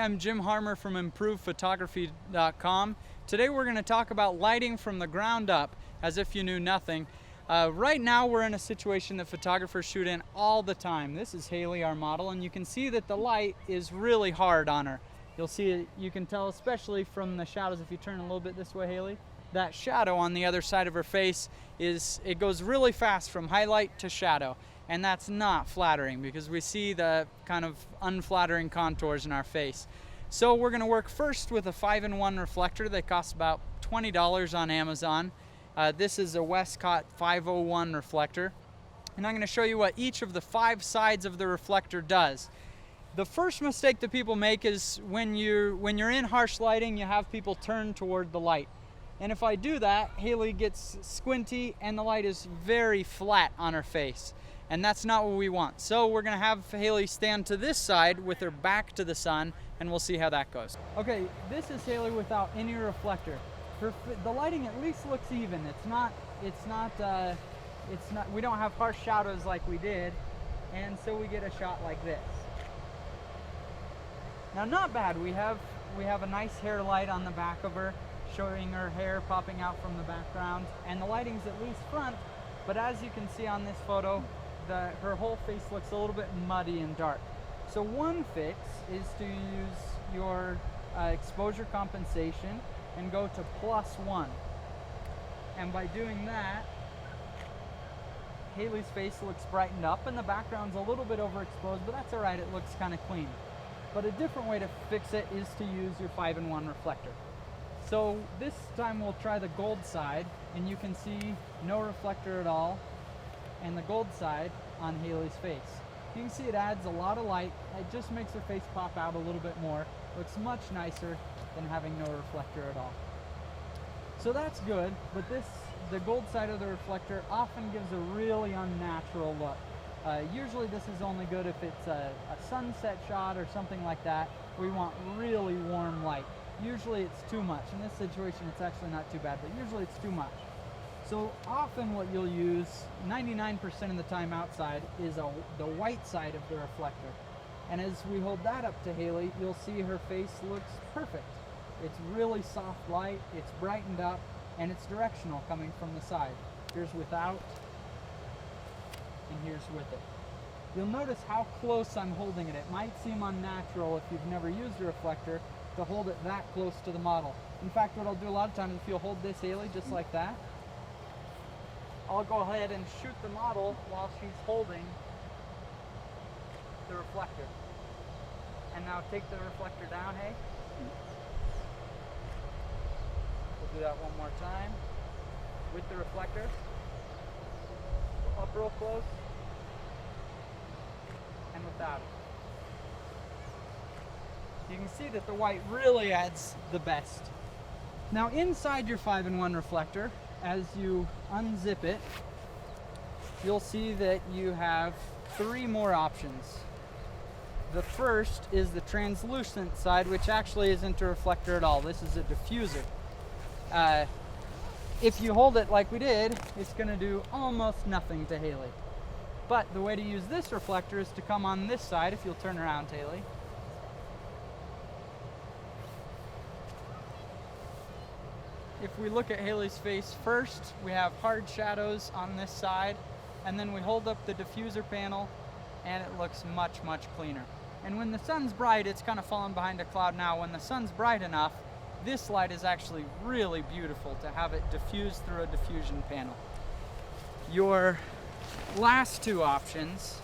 I'm Jim Harmer from ImprovedPhotography.com. Today we're going to talk about lighting from the ground up, as if you knew nothing. Right now we're in a situation that photographers shoot in all the time. This is Haley, our model, and you can see that the light is really hard on her. You'll see it, you can tell especially from the shadows. If you turn a little bit this way, Haley, that shadow on the other side of her face it goes really fast from highlight to shadow. And that's not flattering because we see the kind of unflattering contours in our face. So we're going to work first with a 5-in-1 reflector that costs about $20 on Amazon. This is a Westcott 501 reflector. And I'm going to show you what each of the 5 sides of the reflector does. The first mistake that people make is when you're in harsh lighting, you have people turn toward the light. And if I do that, Haley gets squinty and the light is very flat on her face. And that's not what we want. So we're gonna have Haley stand to this side with her back to the sun, and we'll see how that goes. Okay, this is Haley without any reflector. The lighting at least looks even. We don't have harsh shadows like we did, and so we get a shot like this. Now, not bad. We have a nice hair light on the back of her, showing her hair popping out from the background, and the lighting's at least front, but as you can see on this photo, her whole face looks a little bit muddy and dark. So one fix is to use your exposure compensation and go to +1. And by doing that, Haley's face looks brightened up and the background's a little bit overexposed, but that's all right, it looks kind of clean. But a different way to fix it is to use your 5-in-1 reflector. So this time we'll try the gold side, and you can see no reflector at all, and the gold side on Haley's face. You can see it adds a lot of light. It just makes her face pop out a little bit more. Looks much nicer than having no reflector at all. So that's good, but the gold side of the reflector often gives a really unnatural look. Usually this is only good if it's a sunset shot or something like that. We want really warm light. Usually it's too much. In this situation it's actually not too bad, but usually it's too much. So often what you'll use, 99% of the time outside, is the white side of the reflector. And as we hold that up to Haley, you'll see her face looks perfect. It's really soft light, it's brightened up, and it's directional coming from the side. Here's without, and here's with it. You'll notice how close I'm holding it. It might seem unnatural if you've never used a reflector to hold it that close to the model. In fact, what I'll do a lot of times, if you'll hold this, Haley, just like that, I'll go ahead and shoot the model while she's holding the reflector. And now take the reflector down, hey? We'll do that one more time with the reflector. Go up real close and without it. You can see that the white really adds the best. Now inside your 5-in-1 reflector, as you unzip it, you'll see that you have 3 more options. The first is the translucent side, which actually isn't a reflector at all. This is a diffuser. If you hold it like we did, it's going to do almost nothing to Haley. But the way to use this reflector is to come on this side, if you'll turn around, Haley. If we look at Haley's face first, we have hard shadows on this side, and then we hold up the diffuser panel and it looks much, much cleaner. And when the sun's bright, it's kind of falling behind a cloud now. When the sun's bright enough, this light is actually really beautiful to have it diffuse through a diffusion panel. Your last 2 options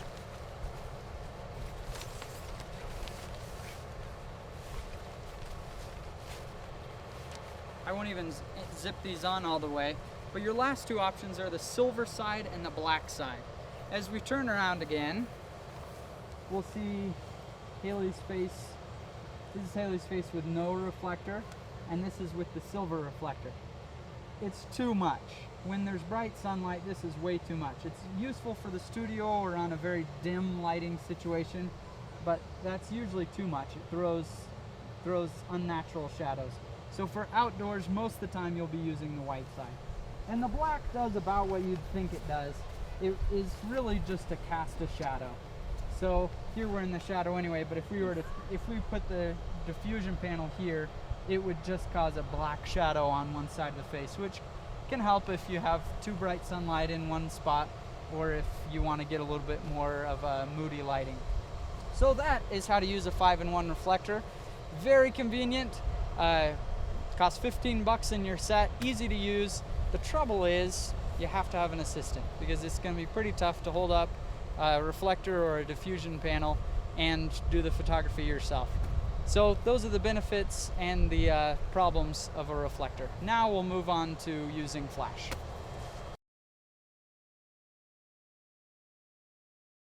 I won't even zip these on all the way, but your last 2 options are the silver side and the black side. As we turn around again, we'll see Haley's face. This is Haley's face with no reflector, and this is with the silver reflector. It's too much. When there's bright sunlight, this is way too much. It's useful for the studio or on a very dim lighting situation, but that's usually too much. It throws unnatural shadows. So for outdoors, most of the time you'll be using the white side. And the black does about what you'd think it does. It is really just to cast a shadow. So here we're in the shadow anyway, but if we put the diffusion panel here, it would just cause a black shadow on one side of the face, which can help if you have too bright sunlight in one spot, or if you want to get a little bit more of a moody lighting. So that is how to use a 5-in-1 reflector. Very convenient. Costs 15 bucks in your set, easy to use. The trouble is you have to have an assistant, because it's going to be pretty tough to hold up a reflector or a diffusion panel and do the photography yourself. So those are the benefits and the problems of a reflector. Now we'll move on to using flash.